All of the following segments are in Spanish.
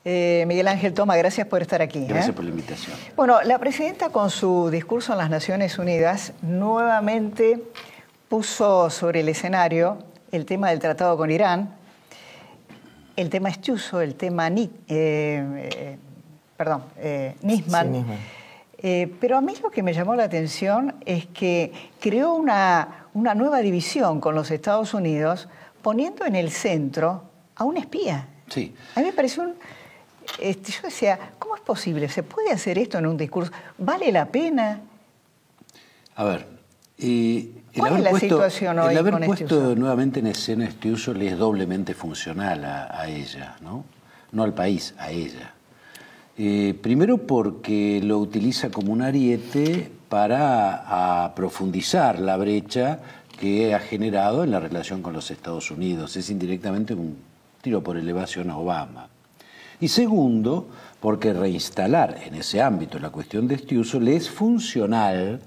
Miguel Ángel Toma, gracias por estar aquí. Gracias por la invitación. Bueno, la presidenta con su discurso en las Naciones Unidas nuevamente puso sobre el escenario el tema del tratado con Irán, el tema Estiuso, el tema Nisman. Sí, Nisman. Pero a mí lo que me llamó la atención es que creó una nueva división con los Estados Unidos, poniendo en el centro a un espía. Sí. A mí me pareció yo decía, ¿cómo es posible? ¿Se puede hacer esto en un discurso? ¿Vale la pena? A ver, ¿Cuál es la situación hoy el haber con puesto Estiuso? nuevamente en escena Estiuso le es doblemente funcional a ella, ¿no? No al país, a ella. Primero porque lo utiliza como un ariete para profundizar la brecha que ha generado en la relación con los Estados Unidos. Es indirectamente un tiro por elevación a Obama. Y segundo, porque reinstalar en ese ámbito la cuestión de Estiuso le es funcional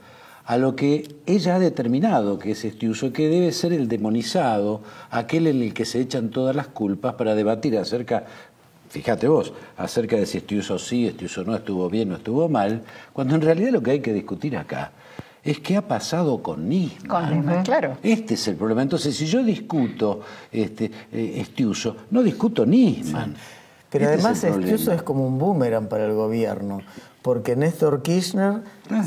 a lo que ella ha determinado que es Estiuso, que debe ser el demonizado, aquel en el que se echan todas las culpas para debatir acerca, fíjate vos, acerca de si Estiuso sí, Estiuso no, estuvo bien o estuvo mal, cuando en realidad lo que hay que discutir acá es qué ha pasado con Nisman. Con Nisman, claro. Este es el problema. Entonces, si yo discuto Estiuso, no discuto Nisman. Sí. Pero además Estiuso es como un boomerang para el gobierno, porque Néstor Kirchner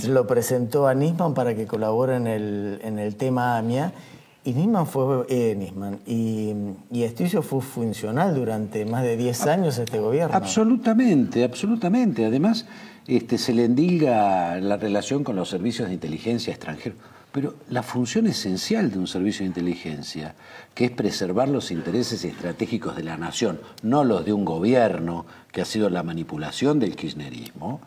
lo presentó a Nisman para que colabore en el tema AMIA, y Nisman y Estiuso fue funcional durante más de 10 años este gobierno. Absolutamente, absolutamente. Además, se le endilga la relación con los servicios de inteligencia extranjeros. Pero la función esencial de un servicio de inteligencia, que es preservar los intereses estratégicos de la nación, no los de un gobierno, que ha sido la manipulación del kirchnerismo,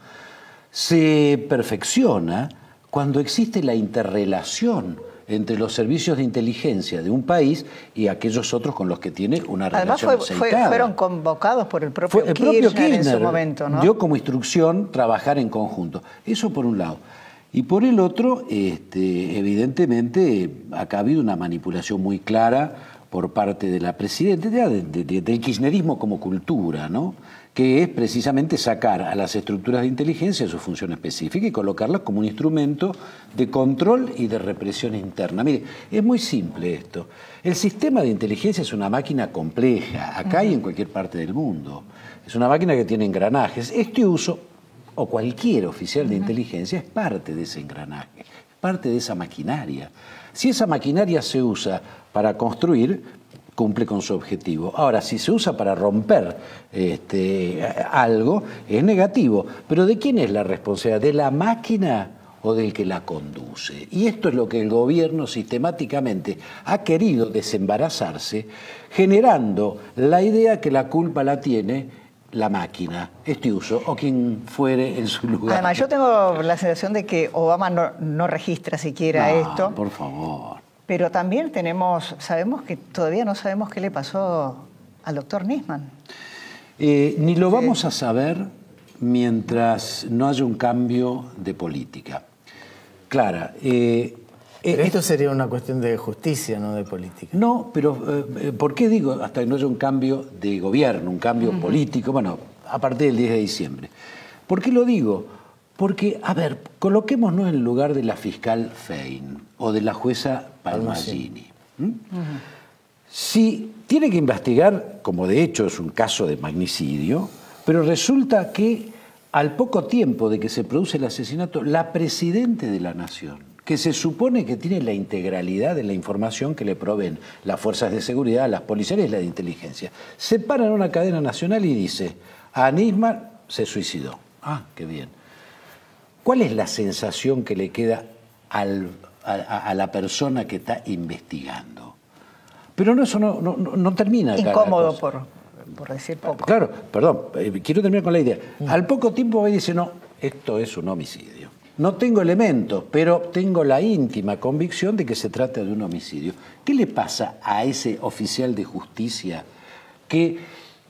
se perfecciona cuando existe la interrelación entre los servicios de inteligencia de un país y aquellos otros con los que tiene una relación aceitada. Fueron convocados por el propio Kirchner en su momento, ¿no? Dio como instrucción trabajar en conjunto. Eso por un lado. Y por el otro, evidentemente, acá ha habido una manipulación muy clara por parte de la presidenta, del kirchnerismo como cultura, ¿no? Que es precisamente sacar a las estructuras de inteligencia su función específica y colocarlas como un instrumento de control y de represión interna. Mire, es muy simple esto. El sistema de inteligencia es una máquina compleja, acá y en cualquier parte del mundo. Es una máquina que tiene engranajes. Este uso, o cualquier oficial de inteligencia, es parte de ese engranaje, parte de esa maquinaria. Si esa maquinaria se usa para construir, cumple con su objetivo. Ahora, si se usa para romper algo, es negativo. Pero ¿de quién es la responsabilidad? ¿De la máquina o del que la conduce? Y esto es lo que el gobierno sistemáticamente ha querido desembarazarse, generando la idea que la culpa la tiene la máquina, Estiuso, o quien fuere en su lugar. Además, yo tengo la sensación de que Obama no registra siquiera esto. Por favor. Pero también sabemos que todavía no sabemos qué le pasó al doctor Nisman. Ni lo vamos a saber mientras no haya un cambio de política. Clara, pero esto sería una cuestión de justicia, no de política. No, pero ¿por qué digo hasta que no haya un cambio de gobierno, un cambio político? Bueno, a partir del 10 de diciembre. ¿Por qué lo digo? Porque, a ver, coloquémonos en el lugar de la fiscal Fein o de la jueza Palmagini. Si tiene que investigar, como de hecho es un caso de magnicidio, pero resulta que al poco tiempo de que se produce el asesinato, la presidenta de la Nación, que se supone que tiene la integralidad de la información que le proveen las fuerzas de seguridad, las policías y la de inteligencia, se para en una cadena nacional y dice, a Nisman se suicidó. Ah, qué bien. ¿Cuál es la sensación que le queda a la persona que está investigando? Pero eso no termina acá. Incómodo por decir poco. Claro, perdón, quiero terminar con la idea. Al poco tiempo va y dice, no, esto es un homicidio. No tengo elementos, pero tengo la íntima convicción de que se trata de un homicidio. ¿Qué le pasa a ese oficial de justicia que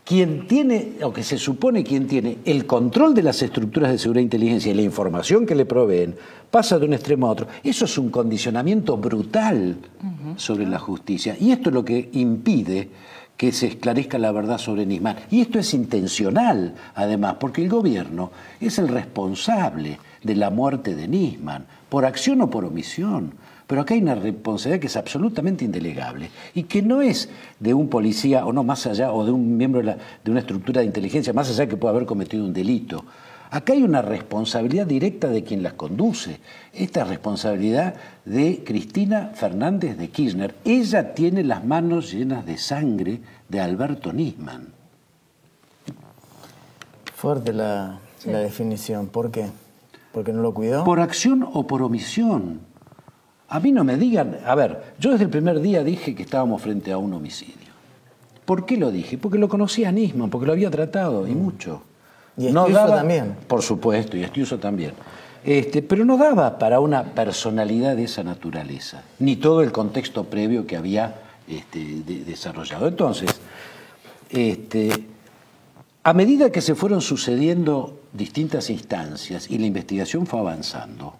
quien tiene, o que se supone quien tiene, el control de las estructuras de seguridad e inteligencia y la información que le proveen, pasa de un extremo a otro? Eso es un condicionamiento brutal sobre la justicia. Y esto es lo que impide que se esclarezca la verdad sobre Nisman. Y esto es intencional, además, porque el gobierno es el responsable de la muerte de Nisman, por acción o por omisión. Pero acá hay una responsabilidad que es absolutamente indelegable y que no es de un policía o no más allá, o de un miembro de una estructura de inteligencia, más allá que pueda haber cometido un delito. Acá hay una responsabilidad directa de quien las conduce. Esta responsabilidad de Cristina Fernández de Kirchner. Ella tiene las manos llenas de sangre de Alberto Nisman. Fuerte la definición. ¿Por qué? ¿Porque no lo cuidó? Por acción o por omisión. A mí no me digan... A ver, yo desde el primer día dije que estábamos frente a un homicidio. ¿Por qué lo dije? Porque lo conocía a Nisman, porque lo había tratado, y mucho. Y Estiuso también. Por supuesto, y Estiuso también. Pero no daba para una personalidad de esa naturaleza, ni todo el contexto previo que había desarrollado. Entonces, a medida que se fueron sucediendo distintas instancias y la investigación fue avanzando,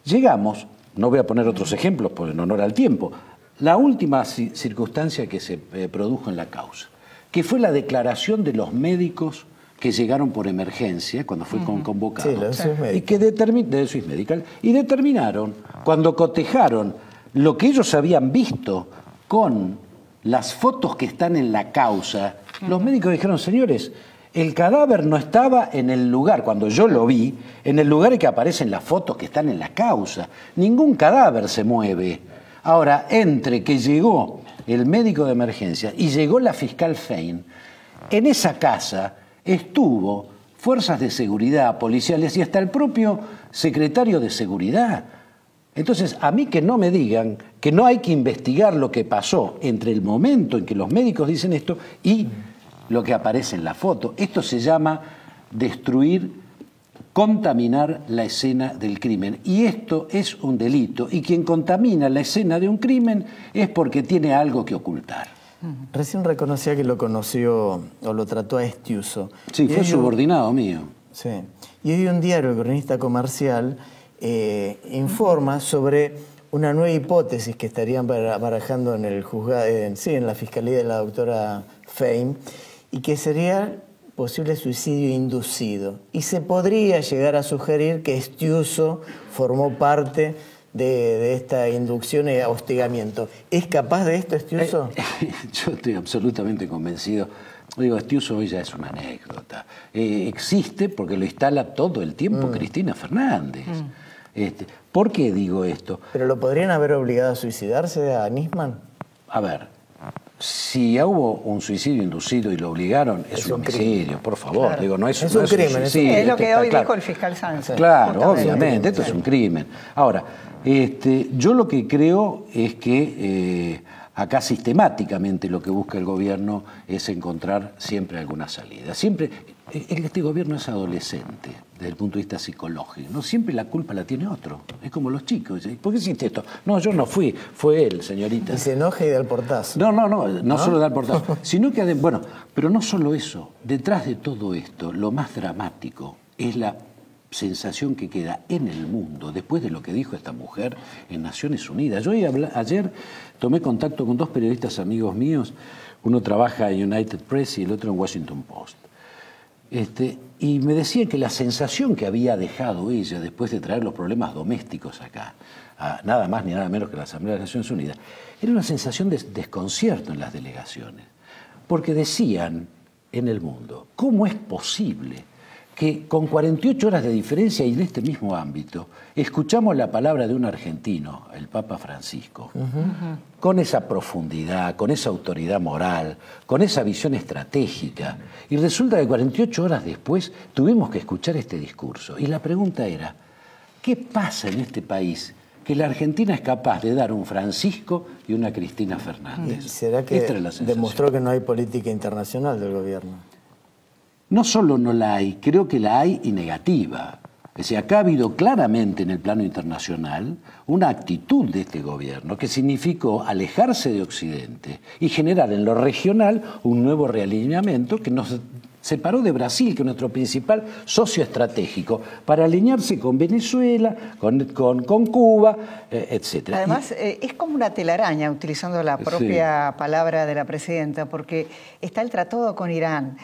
llegamos, no voy a poner otros ejemplos por en honor al tiempo, la última circunstancia que se produjo en la causa, que fue la declaración de los médicos que llegaron por emergencia cuando fue convocado, y que de Swiss Medical, y determinaron, cuando cotejaron lo que ellos habían visto con las fotos que están en la causa, los médicos dijeron, señores, el cadáver no estaba en el lugar, cuando yo lo vi, en el lugar en que aparecen las fotos que están en la causa. Ningún cadáver se mueve. Ahora, entre que llegó el médico de emergencia y llegó la fiscal Fein, en esa casa estuvo fuerzas de seguridad, policiales y hasta el propio secretario de seguridad. Entonces, a mí que no me digan que no hay que investigar lo que pasó entre el momento en que los médicos dicen esto y lo que aparece en la foto. Esto se llama destruir, contaminar la escena del crimen. Y esto es un delito. Y quien contamina la escena de un crimen es porque tiene algo que ocultar. Recién reconocía que lo conoció o lo trató a Estiuso. Sí, fue subordinado mío. Sí. Y hoy un diario, el Cronista Comercial, informa sobre una nueva hipótesis que estarían barajando en el juzgado, en la fiscalía de la doctora Fein, y que sería posible suicidio inducido. Y se podría llegar a sugerir que Estiuso formó parte de esta inducción y hostigamiento. ¿Es capaz de esto, Estiuso? Yo estoy absolutamente convencido. Digo, Estiuso hoy ya es una anécdota. Existe porque lo instala todo el tiempo Cristina Fernández. ¿Por qué digo esto? ¿Pero lo podrían haber obligado a suicidarse a Nisman? A ver, si hubo un suicidio inducido y lo obligaron, es un homicidio, por favor. Claro. Digo, no es un crimen. Es lo que hoy dijo el fiscal Sánchez. Claro, obviamente, esto es un crimen. Ahora, yo lo que creo es que acá sistemáticamente lo que busca el gobierno es encontrar siempre alguna salida. Siempre, este gobierno es adolescente desde el punto de vista psicológico. No siempre la culpa la tiene otro. Es como los chicos. ¿Por qué hiciste esto? No, yo no fui, fue él, señorita. Y se enoja y da el portazo. No solo da el portazo, sino que, bueno, pero no solo eso. Detrás de todo esto, lo más dramático es la sensación que queda en el mundo después de lo que dijo esta mujer en Naciones Unidas. Yo ayer tomé contacto con dos periodistas amigos míos, uno trabaja en United Press y el otro en Washington Post. Y me decían que la sensación que había dejado ella después de traer los problemas domésticos acá, a nada más ni nada menos que la Asamblea de las Naciones Unidas, era una sensación de desconcierto en las delegaciones, porque decían en el mundo, ¿cómo es posible que con 48 horas de diferencia y en este mismo ámbito escuchamos la palabra de un argentino, el Papa Francisco, con esa profundidad, con esa autoridad moral, con esa visión estratégica, y resulta que 48 horas después tuvimos que escuchar este discurso? Y la pregunta era, ¿qué pasa en este país que la Argentina es capaz de dar un Francisco y una Cristina Fernández? ¿Será que demostró que no hay política internacional del gobierno? No solo no la hay, creo que la hay y negativa. Es decir, acá ha habido claramente en el plano internacional una actitud de este gobierno que significó alejarse de Occidente y generar en lo regional un nuevo realineamiento que nos Separó de Brasil, que es nuestro principal socio estratégico, para alinearse con Venezuela, con Cuba, etc. Además, es como una telaraña, utilizando la propia palabra de la presidenta, porque está el tratado con Irán,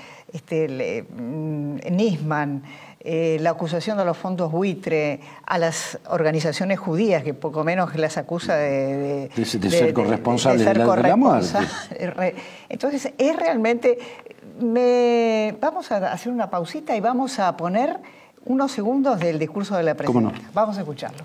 Nisman, la acusación de los fondos buitre a las organizaciones judías, que poco menos las acusa de ser corresponsables de la muerte. Entonces, es realmente... Vamos a hacer una pausita y vamos a poner unos segundos del discurso de la presidenta. ¿Cómo no? Vamos a escucharlo.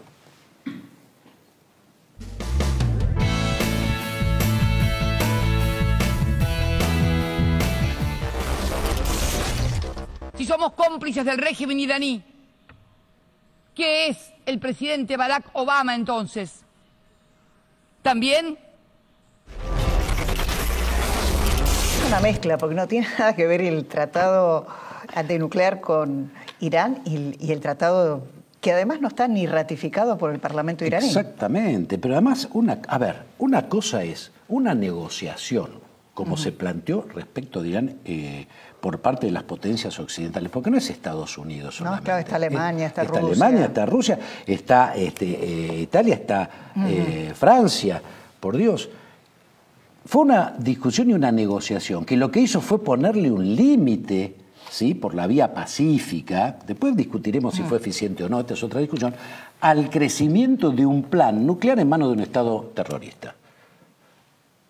Si somos cómplices del régimen iraní, ¿qué es el presidente Barack Obama entonces? ¿También? Una mezcla, porque no tiene nada que ver el tratado antinuclear con Irán y el tratado que además no está ni ratificado por el Parlamento iraní. Exactamente, pero además, una cosa es una negociación, como se planteó respecto de Irán por parte de las potencias occidentales, porque no es Estados Unidos solamente. No, claro, está Alemania, está Rusia. Está Alemania, está Rusia, está Italia, está Francia, por Dios. Fue una discusión y una negociación que lo que hizo fue ponerle un límite, ¿sí?, por la vía pacífica, después discutiremos si fue eficiente o no, esta es otra discusión, al crecimiento de un plan nuclear en manos de un Estado terrorista,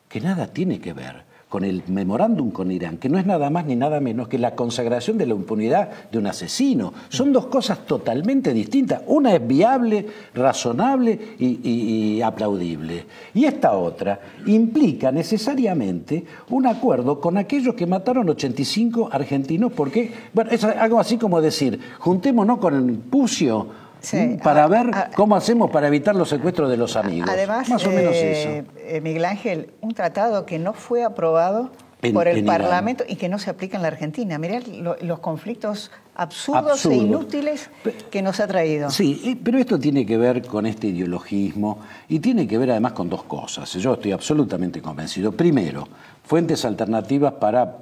que nada tiene que ver con el memorándum con Irán, que no es nada más ni nada menos que la consagración de la impunidad de un asesino. Son dos cosas totalmente distintas. Una es viable, razonable y aplaudible. Y esta otra implica necesariamente un acuerdo con aquellos que mataron 85 argentinos, porque, bueno, es algo así como decir, juntémonos con el Pucio, sí, para ver cómo hacemos para evitar los secuestros de los amigos. Además, más o menos eso. Miguel Ángel, un tratado que no fue aprobado por el Parlamento y que no se aplica en la Argentina. Mirá los conflictos absurdos e inútiles que nos ha traído. Sí, pero esto tiene que ver con este ideologismo y tiene que ver además con dos cosas. Yo estoy absolutamente convencido. Primero, fuentes alternativas para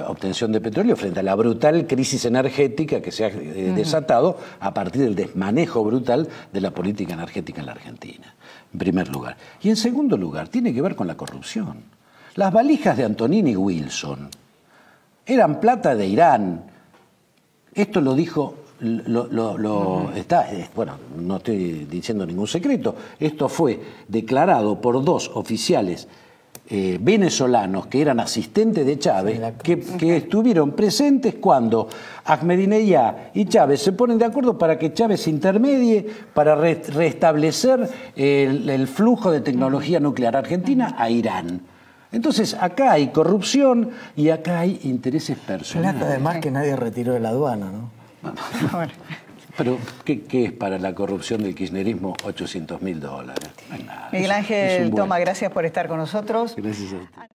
obtención de petróleo frente a la brutal crisis energética que se ha desatado a partir del desmanejo brutal de la política energética en la Argentina, en primer lugar. Y en segundo lugar, tiene que ver con la corrupción. Las valijas de Antonini Wilson eran plata de Irán. Esto lo dijo, bueno, no estoy diciendo ningún secreto, esto fue declarado por dos oficiales venezolanos que eran asistentes de Chávez, que estuvieron presentes cuando Ahmadinejad y Chávez se ponen de acuerdo para que Chávez intermedie para restablecer el flujo de tecnología nuclear argentina a Irán. Entonces, acá hay corrupción y acá hay intereses personales. Plata además que nadie retiró de la aduana, ¿no? Bueno. Pero, ¿qué es para la corrupción del kirchnerismo $800.000? No hay nada. Miguel Ángel Toma, gracias por estar con nosotros. Gracias a usted.